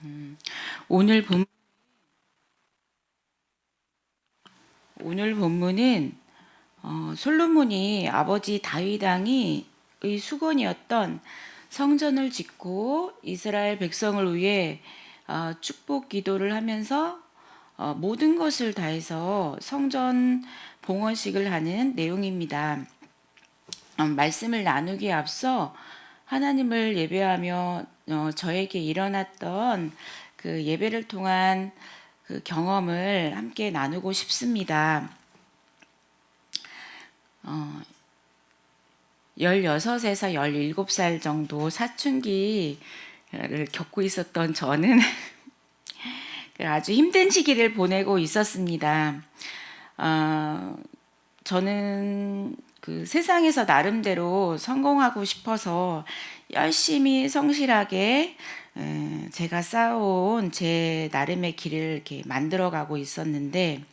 음, 오늘 본 오늘 본문은 솔로몬이 아버지 다윗 왕이 의 수건이었던 성전을 짓고 이스라엘 백성을 위해 축복 기도를 하면서 모든 것을 다해서 성전 봉헌식을 하는 내용입니다. 말씀을 나누기에 앞서 하나님을 예배하며 저에게 일어났던 그 예배를 통한 그 경험을 함께 나누고 싶습니다. 16에서 17살 정도 사춘기를 겪고 있었던 저는 아주 힘든 시기를 보내고 있었습니다. 저는 그 세상에서 나름대로 성공하고 싶어서 열심히 성실하게 제가 쌓아온 제 나름의 길을 이렇게 만들어가고 있었는데,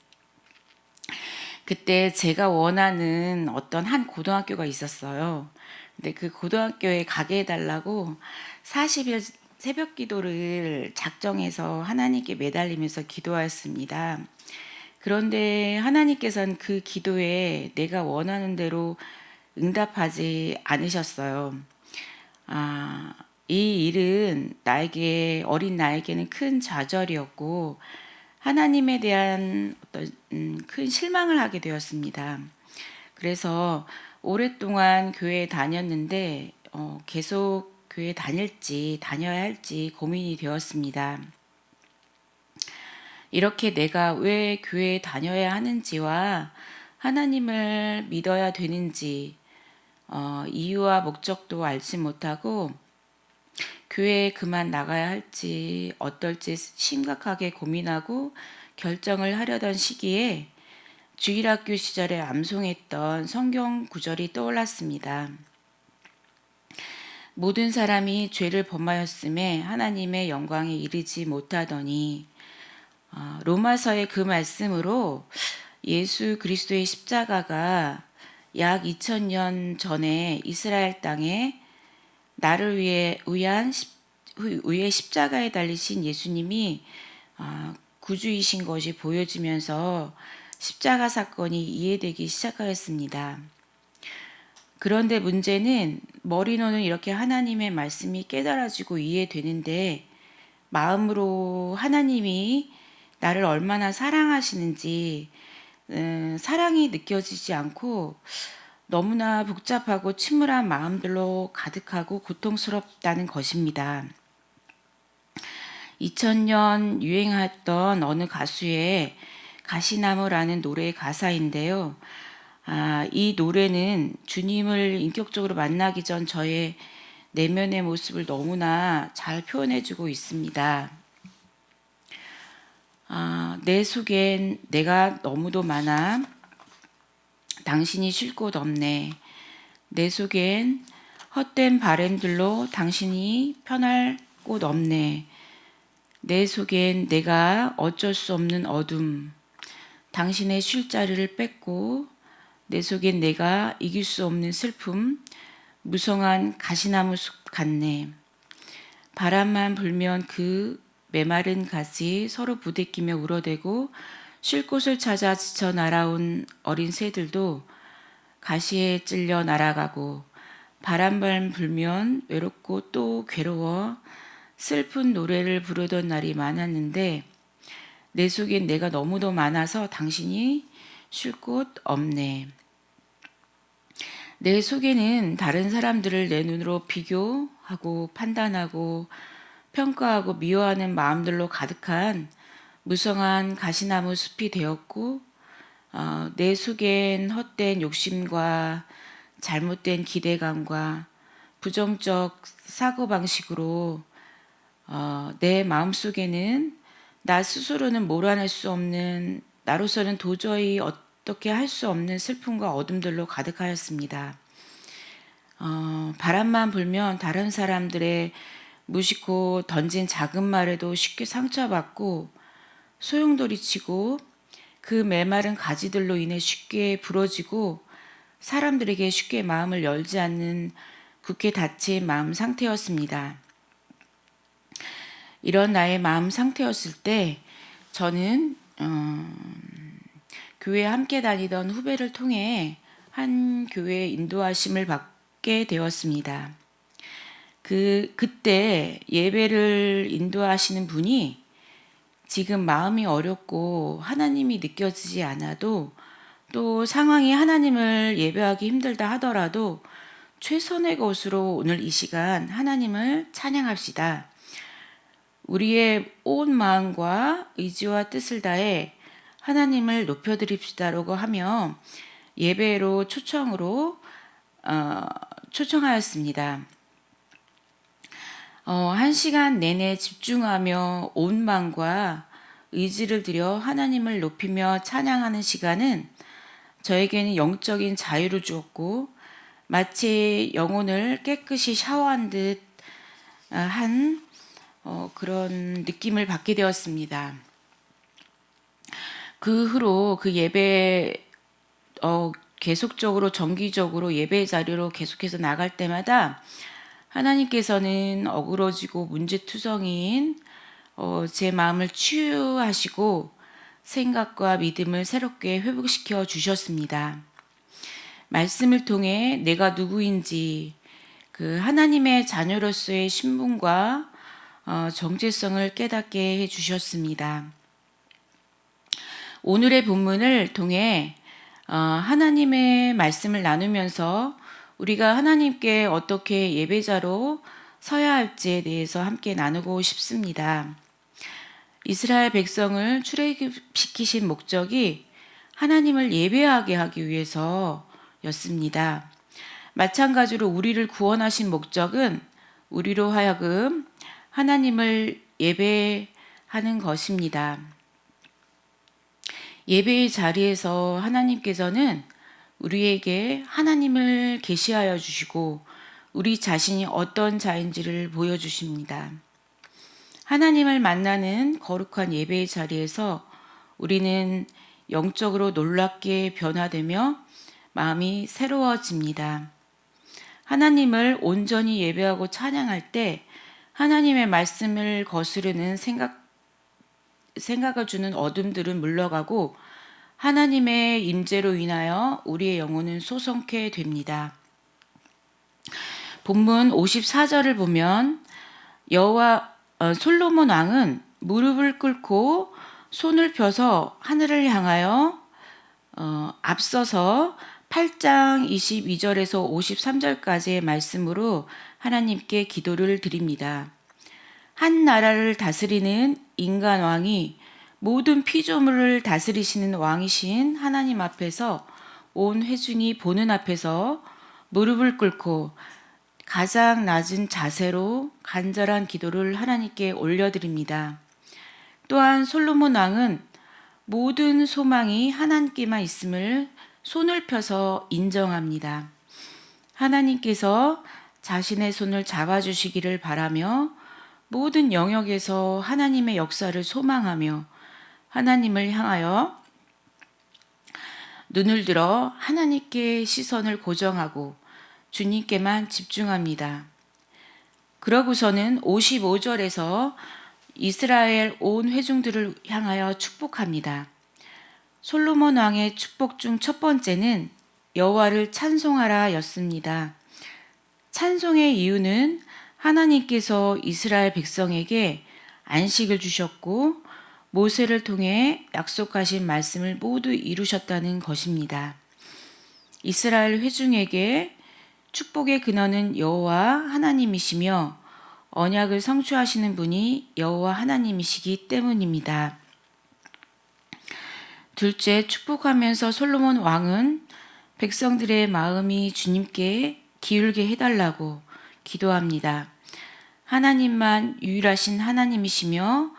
그때 제가 원하는 어떤 한 고등학교가 있었어요. 근데 그 고등학교에 가게 해달라고 40일 새벽 기도를 작정해서 하나님께 매달리면서 기도하였습니다. 그런데 하나님께서는 그 기도에 내가 원하는 대로 응답하지 않으셨어요. 이 일은 나에게, 어린 나에게는 큰 좌절이었고 하나님에 대한 어떤 큰 실망을 하게 되었습니다. 그래서 오랫동안 교회에 다녔는데 계속 교회 다녀야 할지 고민이 되었습니다. 이렇게 내가 왜 교회에 다녀야 하는지와 하나님을 믿어야 되는지 이유와 목적도 알지 못하고 교회에 그만 나가야 할지 어떨지 심각하게 고민하고 결정을 하려던 시기에 주일학교 시절에 암송했던 성경 구절이 떠올랐습니다. 모든 사람이 죄를 범하였음에 하나님의 영광에 이르지 못하더니, 로마서의 그 말씀으로 예수 그리스도의 십자가가 약 2000년 전에 이스라엘 땅에 나를 위해 십자가에 달리신 예수님이 구주이신 것이 보여지면서 십자가 사건이 이해되기 시작하였습니다. 그런데 문제는 머리로는 이렇게 하나님의 말씀이 깨달아지고 이해되는데 마음으로 하나님이 나를 얼마나 사랑하시는지 사랑이 느껴지지 않고 너무나 복잡하고 침울한 마음들로 가득하고 고통스럽다는 것입니다. 2000년 유행했던 어느 가수의 가시나무라는 노래의 가사인데요. 이 노래는 주님을 인격적으로 만나기 전 저의 내면의 모습을 너무나 잘 표현해주고 있습니다. 내 속엔 내가 너무도 많아 당신이 쉴 곳 없네. 내 속엔 헛된 바램들로 당신이 편할 곳 없네. 내 속엔 내가 어쩔 수 없는 어둠, 당신의 쉴 자리를 뺏고 내 속엔 내가 이길 수 없는 슬픔, 무성한 가시나무 숲 같네. 바람만 불면 그 메마른 가시 서로 부대끼며 울어대고 쉴 곳을 찾아 지쳐 날아온 어린 새들도 가시에 찔려 날아가고 바람만 불면 외롭고 또 괴로워 슬픈 노래를 부르던 날이 많았는데 내 속엔 내가 너무도 많아서 당신이 쉴 곳 없네. 내 속에는 다른 사람들을 내 눈으로 비교하고 판단하고 평가하고 미워하는 마음들로 가득한 무성한 가시나무 숲이 되었고 내 속엔 헛된 욕심과 잘못된 기대감과 부정적 사고방식으로 내 마음속에는 나 스스로는 몰아낼 수 없는, 나로서는 도저히 어떻게 할 수 없는 슬픔과 어둠들로 가득하였습니다. 바람만 불면 다른 사람들의 무심코 던진 작은 말에도 쉽게 상처받고 소용돌이치고 그 메마른 가지들로 인해 쉽게 부러지고 사람들에게 쉽게 마음을 열지 않는 굳게 닫힌 마음 상태였습니다. 이런 나의 마음 상태였을 때 저는 교회에 함께 다니던 후배를 통해 한 교회에 인도하심을 받게 되었습니다. 그때 예배를 인도하시는 분이 지금 마음이 어렵고 하나님이 느껴지지 않아도 또 상황이 하나님을 예배하기 힘들다 하더라도 최선의 것으로 오늘 이 시간 하나님을 찬양합시다. 우리의 온 마음과 의지와 뜻을 다해 하나님을 높여드립시다라고 하며 예배로 초청하였습니다. 한 시간 내내 집중하며 온 마음과 의지를 들여 하나님을 높이며 찬양하는 시간은 저에게는 영적인 자유를 주었고 마치 영혼을 깨끗이 샤워한 듯 한 그런 느낌을 받게 되었습니다. 그 후로 그 예배 계속적으로 정기적으로 예배 자리로 계속해서 나갈 때마다 하나님께서는 어그러지고 문제투성이인 제 마음을 치유하시고 생각과 믿음을 새롭게 회복시켜 주셨습니다. 말씀을 통해 내가 누구인지 그 하나님의 자녀로서의 신분과 정체성을 깨닫게 해주셨습니다. 오늘의 본문을 통해 하나님의 말씀을 나누면서 우리가 하나님께 어떻게 예배자로 서야 할지에 대해서 함께 나누고 싶습니다. 이스라엘 백성을 출애굽시키신 목적이 하나님을 예배하게 하기 위해서였습니다. 마찬가지로 우리를 구원하신 목적은 우리로 하여금 하나님을 예배하는 것입니다. 예배의 자리에서 하나님께서는 우리에게 하나님을 계시하여 주시고 우리 자신이 어떤 자인지를 보여주십니다. 하나님을 만나는 거룩한 예배의 자리에서 우리는 영적으로 놀랍게 변화되며 마음이 새로워집니다. 하나님을 온전히 예배하고 찬양할 때 하나님의 말씀을 거스르는 생각을 주는 어둠들은 물러가고 하나님의 임재로 인하여 우리의 영혼은 소성케 됩니다. 본문 54절을 보면 솔로몬 왕은 무릎을 꿇고 손을 펴서 하늘을 향하여 앞서서 8장 22절에서 53절까지의 말씀으로 하나님께 기도를 드립니다. 한 나라를 다스리는 인간 왕이 모든 피조물을 다스리시는 왕이신 하나님 앞에서 온 회중이 보는 앞에서 무릎을 꿇고 가장 낮은 자세로 간절한 기도를 하나님께 올려드립니다. 또한 솔로몬 왕은 모든 소망이 하나님께만 있음을 손을 펴서 인정합니다. 하나님께서 자신의 손을 잡아주시기를 바라며 모든 영역에서 하나님의 역사를 소망하며 하나님을 향하여 눈을 들어 하나님께 시선을 고정하고 주님께만 집중합니다. 그러고서는 55절에서 이스라엘 온 회중들을 향하여 축복합니다. 솔로몬 왕의 축복 중 첫 번째는 여호와를 찬송하라 였습니다. 찬송의 이유는 하나님께서 이스라엘 백성에게 안식을 주셨고 모세를 통해 약속하신 말씀을 모두 이루셨다는 것입니다. 이스라엘 회중에게 축복의 근원은 여호와 하나님이시며 언약을 성취하시는 분이 여호와 하나님이시기 때문입니다. 둘째, 축복하면서 솔로몬 왕은 백성들의 마음이 주님께 기울게 해달라고 기도합니다. 하나님만 유일하신 하나님이시며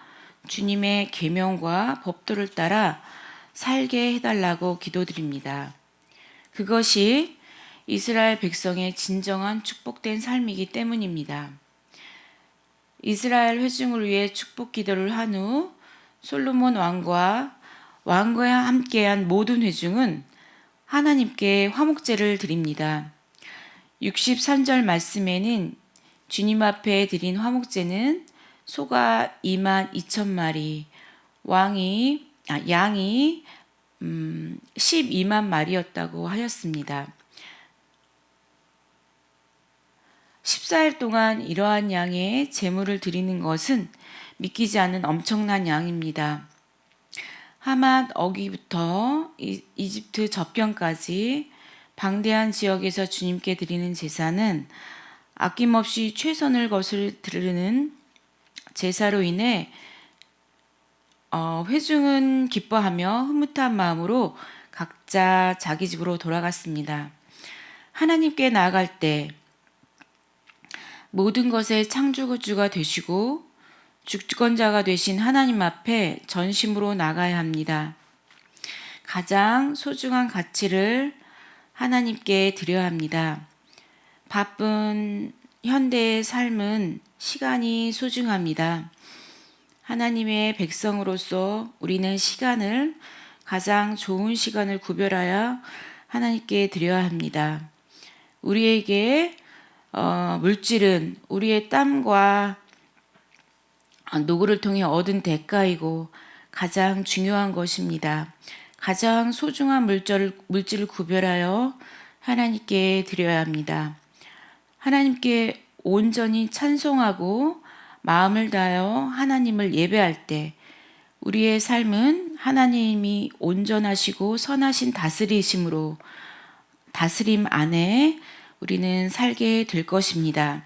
주님의 계명과 법도를 따라 살게 해달라고 기도드립니다. 그것이 이스라엘 백성의 진정한 축복된 삶이기 때문입니다. 이스라엘 회중을 위해 축복 기도를 한 후 솔로몬 왕과 함께한 모든 회중은 하나님께 화목제를 드립니다. 63절 말씀에는 주님 앞에 드린 화목제는 소가 22,000마리, 양이 12만 마리였다고 하였습니다. 14일 동안 이러한 양의 제물을 드리는 것은 믿기지 않는 엄청난 양입니다. 하맛 어기부터 이집트 접경까지 방대한 지역에서 주님께 드리는 제사는 아낌없이 최선을 드리는 제사로 인해 회중은 기뻐하며 흐뭇한 마음으로 각자 자기 집으로 돌아갔습니다. 하나님께 나아갈 때 모든 것의 창조주가 되시고 주권자가 되신 하나님 앞에 전심으로 나가야 합니다. 가장 소중한 가치를 하나님께 드려야 합니다. 바쁜 현대의 삶은 시간이 소중합니다. 하나님의 백성으로서 우리는 시간을 가장 좋은 시간을 구별하여 하나님께 드려야 합니다. 우리에게 물질은 우리의 땀과 노고를 통해 얻은 대가이고 가장 중요한 것입니다. 가장 소중한 물질을 구별하여 하나님께 드려야 합니다. 하나님께 온전히 찬송하고 마음을 다하여 하나님을 예배할 때 우리의 삶은 하나님이 온전하시고 선하신 다스림 안에 우리는 살게 될 것입니다.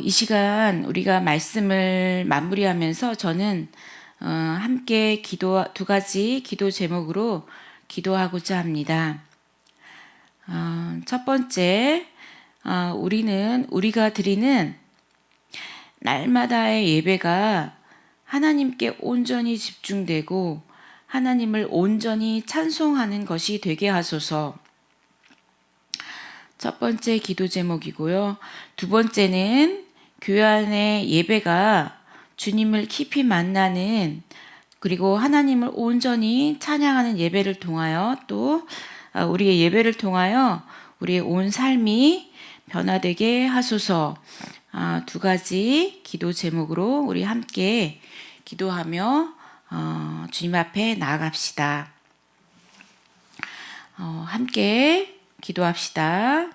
이 시간 우리가 말씀을 마무리하면서 저는 함께 두 가지 기도 제목으로 기도하고자 합니다. 첫 번째, 우리가 드리는 날마다의 예배가 하나님께 온전히 집중되고 하나님을 온전히 찬송하는 것이 되게 하소서. 첫 번째 기도 제목이고요. 두 번째는 교회 안의 예배가 주님을 깊이 만나는 그리고 하나님을 온전히 찬양하는 예배를 통하여 또 우리의 예배를 통하여 우리의 온 삶이 변화되게 하소서. 두 가지 기도 제목으로 우리 함께 기도하며 주님 앞에 나아갑시다. 함께 기도합시다.